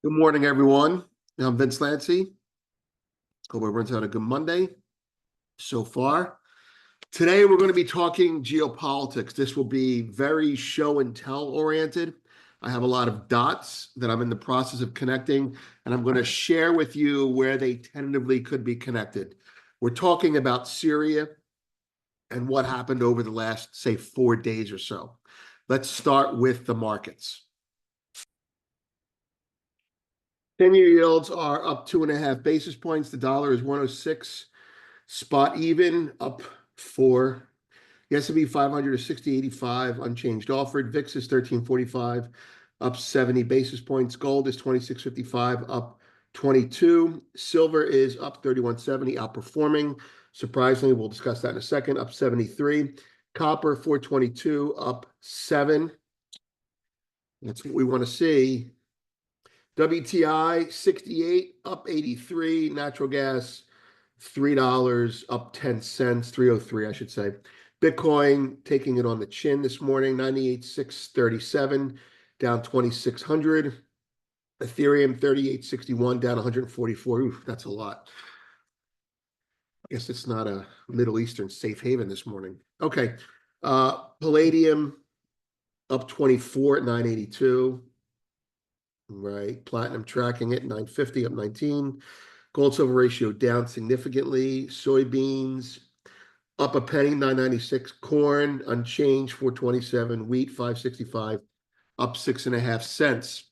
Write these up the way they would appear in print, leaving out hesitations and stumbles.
Good morning, everyone. I'm Vince Lancy. Hope everyone's had a good Monday so far. Today, we're going to be talking geopolitics. This will be very show and tell oriented. I have a lot of dots that I'm in the process of connecting, and I'm going to share with you where they tentatively could be connected. We're talking about Syria and what happened over the last, say, 4 days or so. Let's start with the markets. 10-year yields are up 2.5 basis points. The dollar is 106, spot even, up 4. The S&P 500 is 60.85, unchanged offered. VIX is 13.45, up 70 basis points. Gold is 26.55, up 22. Silver is up 31.70, outperforming. Surprisingly, we'll discuss that in a second, up 73. Copper 422, up 7. That's what we want to see. WTI 68, up 83. Natural gas $3, up 10 cents, 303, I should say. Bitcoin taking it on the chin this morning, 98,637, down 2,600. Ethereum 3861, down 144. Oof, that's a lot. I guess it's not a Middle Eastern safe haven this morning. Okay. Palladium up 24 at 982. Right. Platinum tracking it, 950, up 19. Gold silver ratio down significantly. Soybeans up a penny, 996. Corn unchanged, 427. Wheat 565, up 6.5 cents.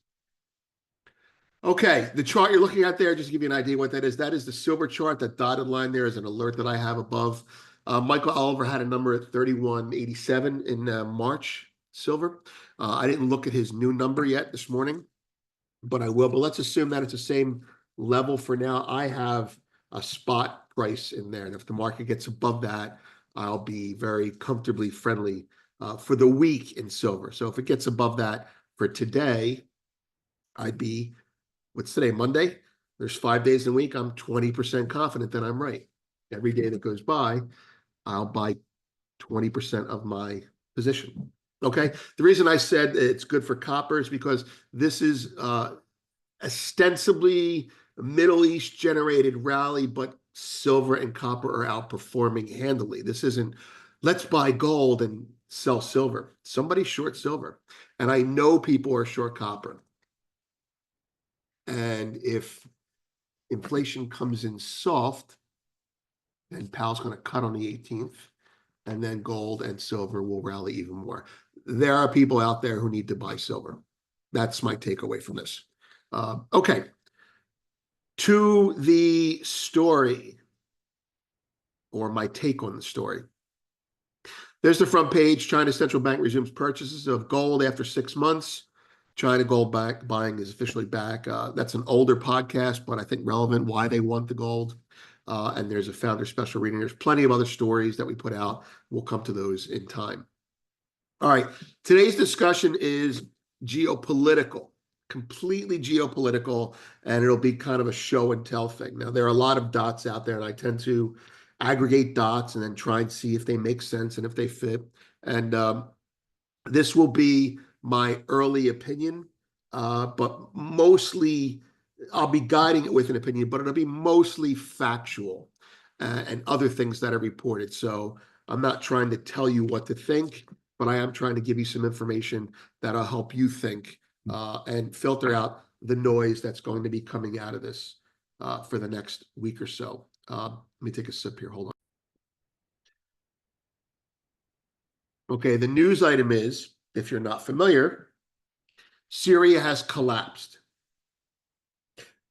Okay, the chart you're looking at there, just to give you an idea what that is the silver chart. That dotted line there is an alert that I have above. Michael Oliver had a number at 31.87 in March silver. I didn't look at his new number yet this morning, but I will. But let's assume that it's the same level for now. I have a spot price in there, and if the market gets above that, I'll be very comfortably friendly for the week in silver. So if it gets above that for today, I'd be, what's today, Monday? There's 5 days in a week. I'm 20% confident that I'm right. Every day that goes by, I'll buy 20% of my position. Okay. The reason I said it's good for copper is because this is ostensibly a Middle East generated rally, but silver and copper are outperforming handily. This isn't, let's buy gold and sell silver. Somebody's short silver. And I know people are short copper. And if inflation comes in soft, then Powell's going to cut on the 18th, and then gold and silver will rally even more. There are people out there who need to buy silver. That's my takeaway from this. Okay. To the story, or my take on the story. There's the front page. China's central bank resumes purchases of gold after 6 months. China gold buying is officially back. That's an older podcast, but I think relevant why they want the gold. And there's a founder special reading. There's plenty of other stories that we put out. We'll come to those in time. All right. Today's discussion is geopolitical, completely geopolitical, and it'll be kind of a show and tell thing. Now, there are a lot of dots out there, and I tend to aggregate dots and then try and see if they make sense and if they fit. And this will be my early opinion, but mostly I'll be guiding it with an opinion, but it'll be mostly factual and other things that are reported. So I'm not trying to tell you what to think, but I am trying to give you some information that'll help you think and filter out the noise that's going to be coming out of this for the next week or so. Let me take a sip here. Hold on. Okay, the news item is, if you're not familiar, Syria has collapsed.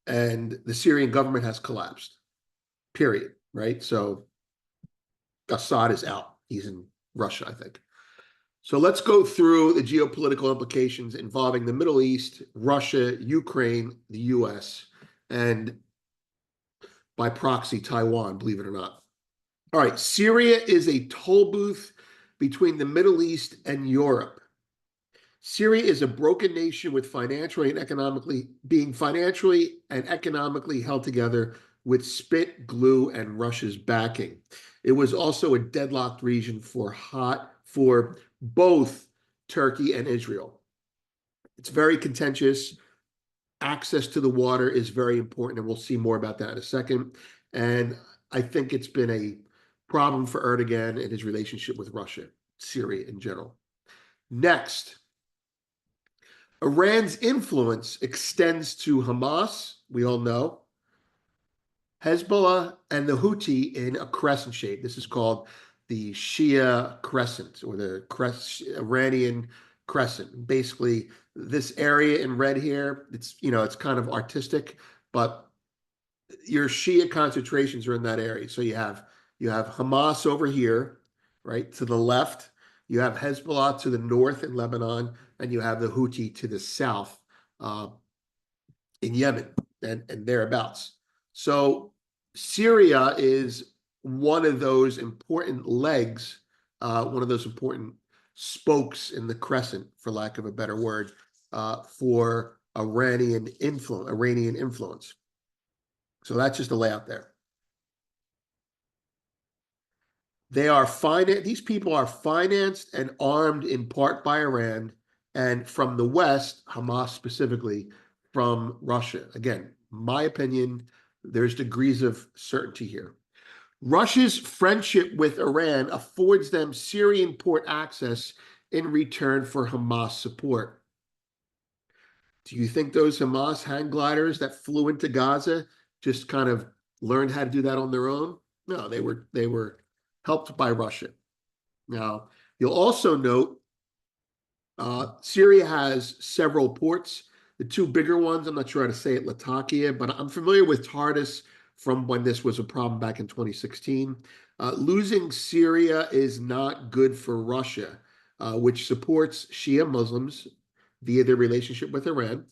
And the Syrian government has collapsed, period, right? So Assad is out. He's in Russia, I think. So let's go through the geopolitical implications involving the Middle East, Russia, Ukraine, the US, and by proxy, Taiwan, believe it or not. All right, Syria is a toll booth between the Middle East and Europe. Syria is a broken nation with financially and economically held together with spit, glue, and Russia's backing. It was also a deadlocked region for both Turkey and Israel. It's very contentious. access to the water is very important, and we'll see more about that in a second. And I think it's been a problem for Erdogan and his relationship with Russia, Syria in general. Next, Iran's influence extends to Hamas, we all know, Hezbollah, and the Houthi in a crescent shape. This is called the Shia crescent, or the Iranian crescent. Basically, this area in red here, it's kind of artistic, but your Shia concentrations are in that area. So you have Hamas over here, right, to the left. You have Hezbollah to the north in Lebanon, and you have the Houthi to the south in Yemen and thereabouts. So Syria is one of those important legs, one of those important spokes in the crescent, for lack of a better word, for Iranian influence. So that's just the layout there. These people are financed and armed in part by Iran, and from the West, Hamas specifically, from Russia. Again, my opinion, there's degrees of certainty here. Russia's friendship with Iran affords them Syrian port access in return for Hamas support. Do you think those Hamas hang gliders that flew into Gaza just kind of learned how to do that on their own? No, they were helped by Russia. Now, you'll also note Syria has several ports. The two bigger ones, I'm not sure how to say it, Latakia, but I'm familiar with Tartus from when this was a problem back in 2016. Losing Syria is not good for Russia, which supports Shia Muslims via their relationship with Iran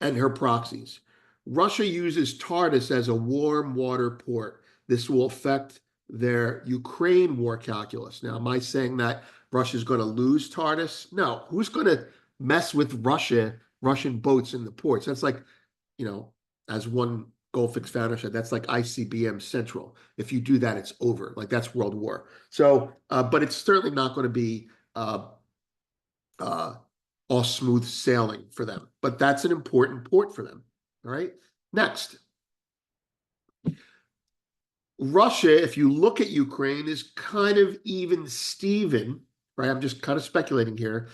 and her proxies. Russia uses Tartus as a warm water port. This will affect their Ukraine war calculus. Now, am I saying that Russia's going to lose Tartus? No. Who's going to mess with Russian boats in the ports? That's like, as one Goldfix founder said, that's like ICBM Central. If you do that, it's over. Like, that's World War. So, but it's certainly not going to be all smooth sailing for them. But that's an important port for them. All right. Next. Russia, if you look at Ukraine, is kind of even Steven, right? I'm just kind of speculating here.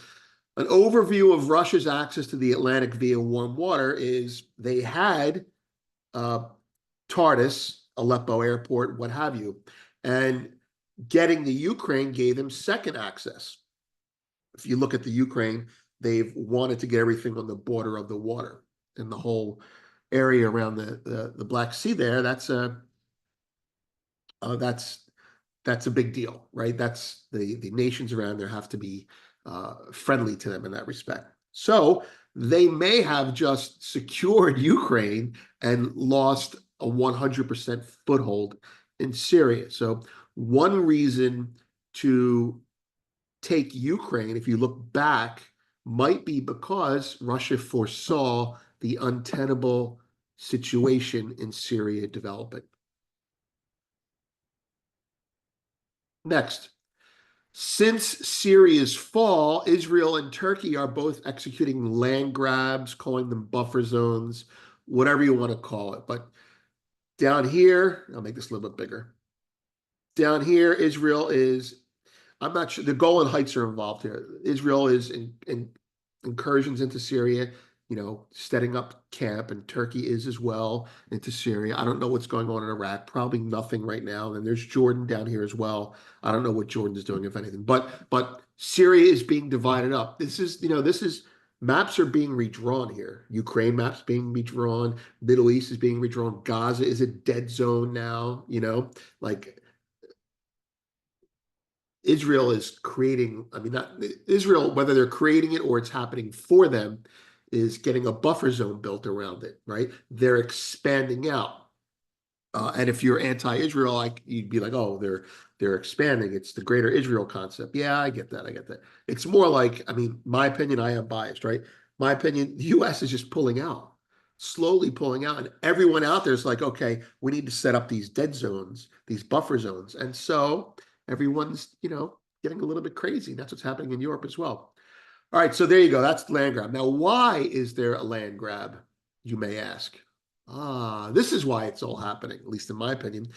An overview of Russia's access to the Atlantic via warm water is they had Tartus, Aleppo airport, what have you, and getting the Ukraine gave them second access. If you look at the Ukraine, they've wanted to get everything on the border of the water and the whole area around the Black Sea there. That's a big deal, right? That's the nations around there have to be friendly to them in that respect. So they may have just secured Ukraine and lost a 100% foothold in Syria. So one reason to take Ukraine, if you look back, might be because Russia foresaw the untenable situation in Syria developing. Next, since Syria's fall, Israel and Turkey are both executing land grabs, calling them buffer zones, whatever you want to call it. But down here, I'll make this a little bit bigger. Down here, Israel is, I'm not sure, the Golan Heights are involved here. Israel is in incursions into Syria, setting up camp, and Turkey is as well into Syria. I don't know what's going on in Iraq. Probably nothing right now. And there's Jordan down here as well. I don't know what Jordan is doing, if anything. But Syria is being divided up. This is maps are being redrawn here. Ukraine maps being redrawn. Middle East is being redrawn. Gaza is a dead zone now. Like Israel is creating, not Israel, whether they're creating it or it's happening for them, is getting a buffer zone built around it, right? They're expanding out. And if you're anti-Israel, you'd be like, oh, they're expanding. It's the greater Israel concept. Yeah, I get that. It's more like, my opinion, I am biased, right? My opinion, the US is just pulling out, slowly pulling out. And everyone out there is like, okay, we need to set up these dead zones, these buffer zones. And so everyone's, getting a little bit crazy. And that's what's happening in Europe as well. All right, so there you go. That's the land grab. Now, why is there a land grab, you may ask? This is why it's all happening, at least in my opinion.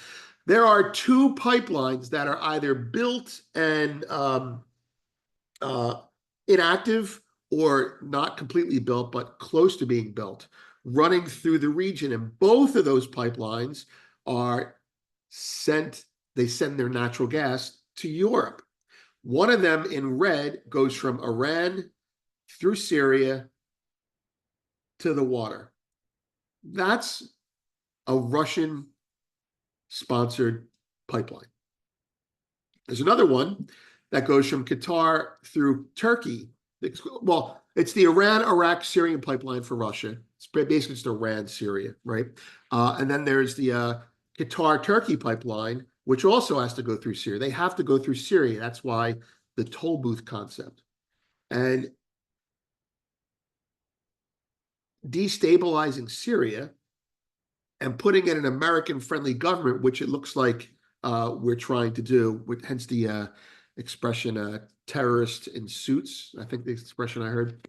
There are two pipelines that are either built and uh, inactive or not completely built, but close to being built, running through the region. And both of those pipelines are they send their natural gas to Europe. One of them in red goes from Iran through Syria to the water. That's a Russian sponsored pipeline. There's another one that goes from Qatar through Turkey. Well, it's the Iran-Iraq Syrian pipeline for Russia. It's basically just Iran, Syria, right? And then there's the Qatar-Turkey pipeline, which also has to go through Syria. They have to go through Syria. That's why the toll booth concept. And destabilizing Syria and putting in an American-friendly government, which it looks like we're trying to do, hence the expression "terrorist in suits." I think the expression I heard.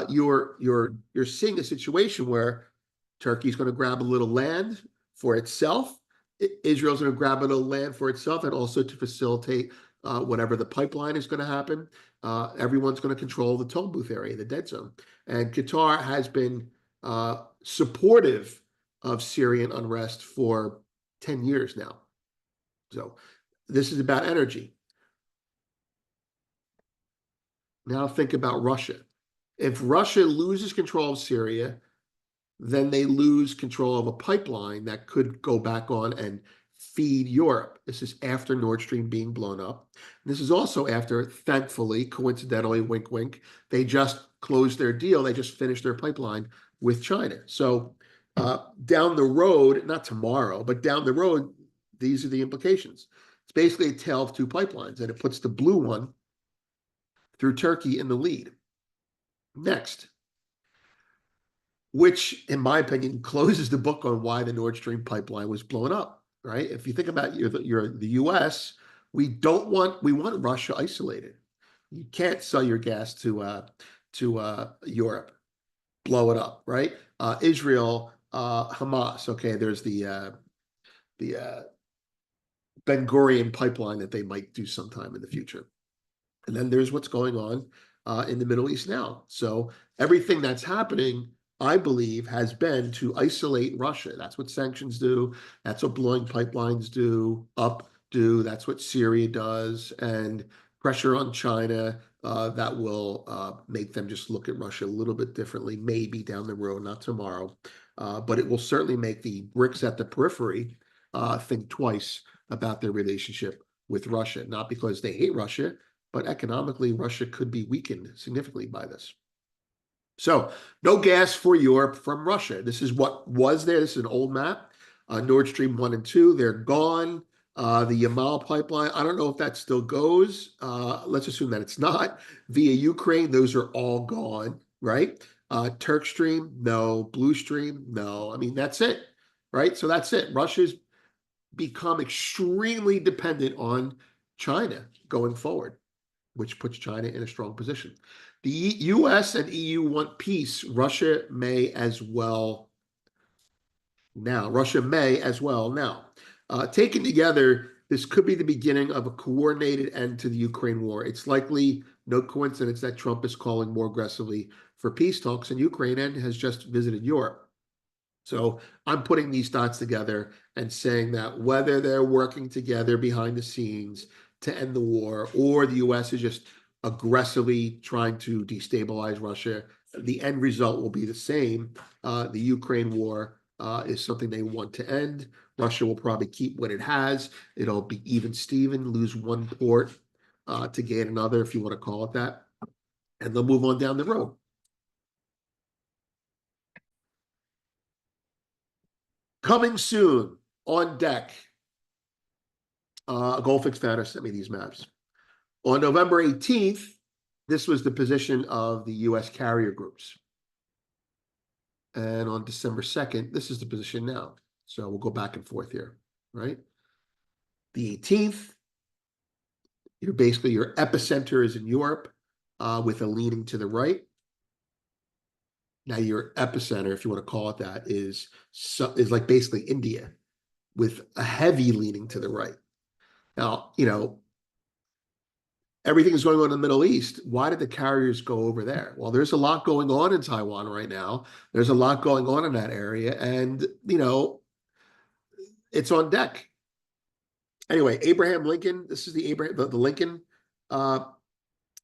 You're seeing a situation where Turkey's going to grab a little land for itself. Israel's going to grab a little land for itself, and also to facilitate whatever the pipeline is going to happen. Everyone's going to control the toll booth area, the dead zone. And Qatar has been supportive of Syrian unrest for 10 years now. So this is about energy. Now think about Russia. If Russia loses control of Syria, then they lose control of a pipeline that could go back on and feed Europe. This is after Nord Stream being blown up. This is also after, thankfully, coincidentally, wink, wink, they just closed their deal. They just finished their pipeline with China. So down the road, not tomorrow, but down the road, these are the implications. It's basically a tale of two pipelines, and it puts the blue one through Turkey in the lead. Next, which, in my opinion, closes the book on why the Nord Stream pipeline was blown up, right? If you think about the U.S., we want Russia isolated. You can't sell your gas to Europe, blow it up, right? Israel, Hamas. Okay, there's the Ben Gurion pipeline that they might do sometime in the future. And then there's what's going on in the Middle East now. So everything that's happening, I believe, has been to isolate Russia. That's what sanctions do. That's what blowing pipelines do. That's what Syria does. And pressure on China that will make them just look at Russia a little bit differently, maybe down the road, not tomorrow. But it will certainly make the BRICS at the periphery think twice about their relationship with Russia, not because they hate Russia, but economically, Russia could be weakened significantly by this. So no gas for Europe from Russia. This is what was there. This is an old map. Nord Stream 1 and 2, they're gone. The Yamal pipeline, I don't know if that still goes. Let's assume that it's not. Via Ukraine, those are all gone, right? Turk Stream, no. Blue Stream, no. I mean, that's it, right? So that's it. Russia's become extremely dependent on China going forward, which puts China in a strong position. The US and EU want peace. Russia may as well now. Taken together, this could be the beginning of a coordinated end to the Ukraine war. It's likely no coincidence that Trump is calling more aggressively for peace talks, and Ukraine has just visited Europe. So I'm putting these dots together and saying that whether they're working together behind the scenes to end the war, or the US is just aggressively trying to destabilize Russia, the end result will be the same. The Ukraine war is something they want to end. Russia will probably keep what it has. It'll be even Steven, lose one port to gain another, if you want to call it that. And they'll move on down the road. Coming soon, on deck. Goldfix Founder sent me these maps. On November 18th, this was the position of the U.S. carrier groups. And on December 2nd, this is the position now. So we'll go back and forth here, right? The 18th, your epicenter is in Europe. with a leaning to the right. Now your epicenter, if you want to call it that, is like basically India with a heavy leaning to the right. Now, everything is going on in the Middle East. Why did the carriers go over there? Well, there's a lot going on in Taiwan right now. There's a lot going on in that area, and it's on deck. Anyway, Abraham Lincoln. This is the Lincoln, uh,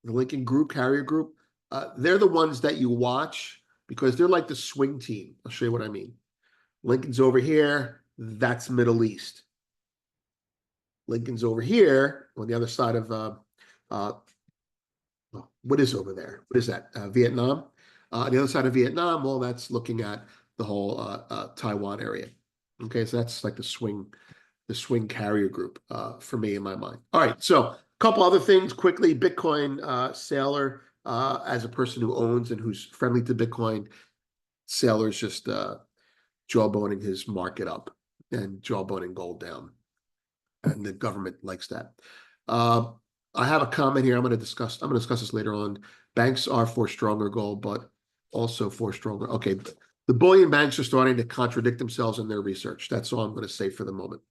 the Lincoln Group, carrier group. They're the ones that you watch because they're like the swing team. I'll show you what I mean. Lincoln's over here. That's Middle East. Lincoln's over here on the other side of what is over there? What is that? Vietnam. On the other side of Vietnam, well, that's looking at the whole Taiwan area. Okay, so that's like the swing carrier group for me in my mind. All right, so a couple other things quickly. Bitcoin Sailor, as a person who owns and who's friendly to Bitcoin, Sailor's just jawboning his market up and jawboning gold down, and the government likes that. I have a comment here. I'm going to discuss this later on. Banks are for stronger gold, but also for stronger. Okay, the bullion banks are starting to contradict themselves in their research. That's all I'm going to say for the moment.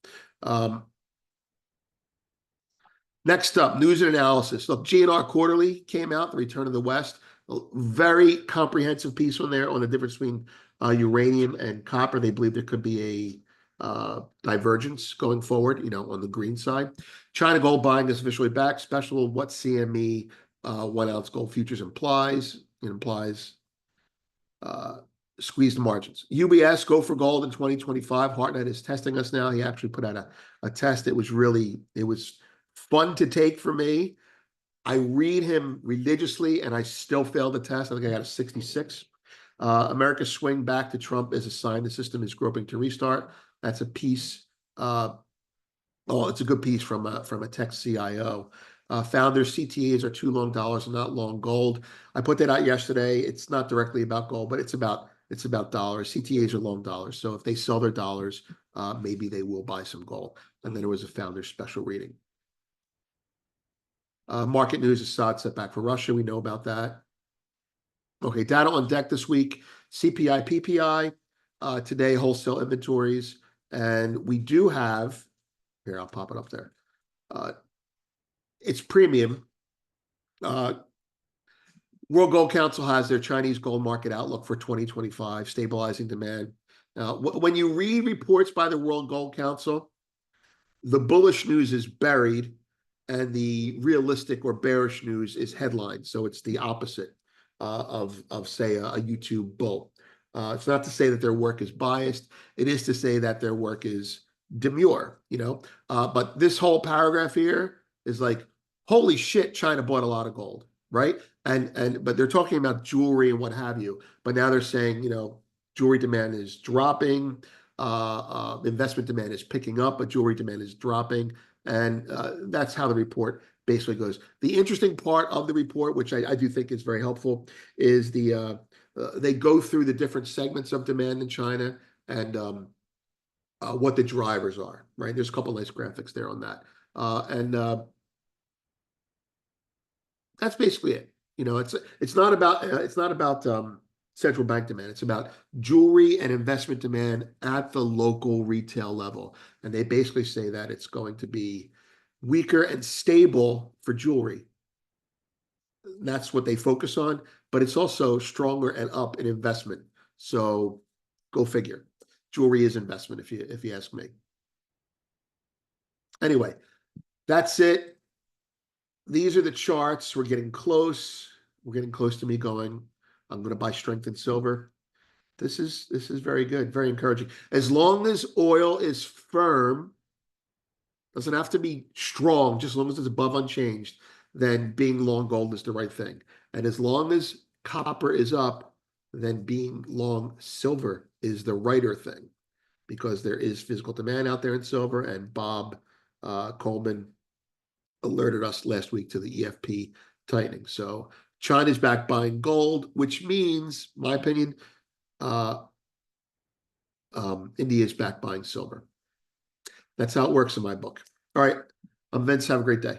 Next up, news and analysis. Look, GNR Quarterly came out, The Return of the West. A very comprehensive piece on there on the difference between uranium and copper. They believe there could be a divergence going forward, on the green side. China gold buying is officially back. Special what CME 1 ounce gold futures implies. It implies squeezed margins. UBS go for gold in 2025. Hartnett is testing us now. He actually put out a test. It was fun to take for me. I read him religiously, and I still failed the test. I think I got a 66. America's swing back to Trump is a sign the system is groping to restart. That's a piece. It's a good piece from a tech CIO. Founders, CTAs are too long dollars and not long gold. I put that out yesterday. It's not directly about gold, but it's about dollars. CTAs are long dollars. So if they sell their dollars, maybe they will buy some gold. And then there was a Founders special reading. Market news, Assad setback for Russia. We know about that. Okay, data on deck this week. CPI, PPI. Today, wholesale inventories. And we do have, here, I'll pop it up there. It's premium. World Gold Council has their Chinese gold market outlook for 2025, stabilizing demand. When you read reports by the World Gold Council, the bullish news is buried and the realistic or bearish news is headlined. So it's the opposite of say, a YouTube bull. It's not to say that their work is biased. It is to say that their work is demure, but this whole paragraph here is like, holy shit, China bought a lot of gold, right? But they're talking about jewelry and what have you. But now they're saying, jewelry demand is dropping, investment demand is picking up, but jewelry demand is dropping. And that's how the report basically goes. The interesting part of the report, which I do think is very helpful, is they go through the different segments of demand in China and what the drivers are, right? There's a couple of nice graphics there on that. And that's basically it. It's not about central bank demand. It's about jewelry and investment demand at the local retail level. And they basically say that it's going to be weaker and stable for jewelry. That's what they focus on, but it's also stronger and up in investment. So go figure. Jewelry is investment if you ask me. Anyway, that's it. These are the charts. We're getting close. We're getting close to me going, I'm going to buy strength in silver. This is very good, very encouraging. As long as oil is firm, doesn't have to be strong, just as long as it's above unchanged, then being long gold is the right thing. And as long as copper is up, then being long silver is the righter thing, because there is physical demand out there in silver. And Bob Coleman alerted us last week to the EFP tightening. So China's back buying gold, which means, my opinion, India is back buying silver. That's how it works in my book. All right, Vince, have a great day.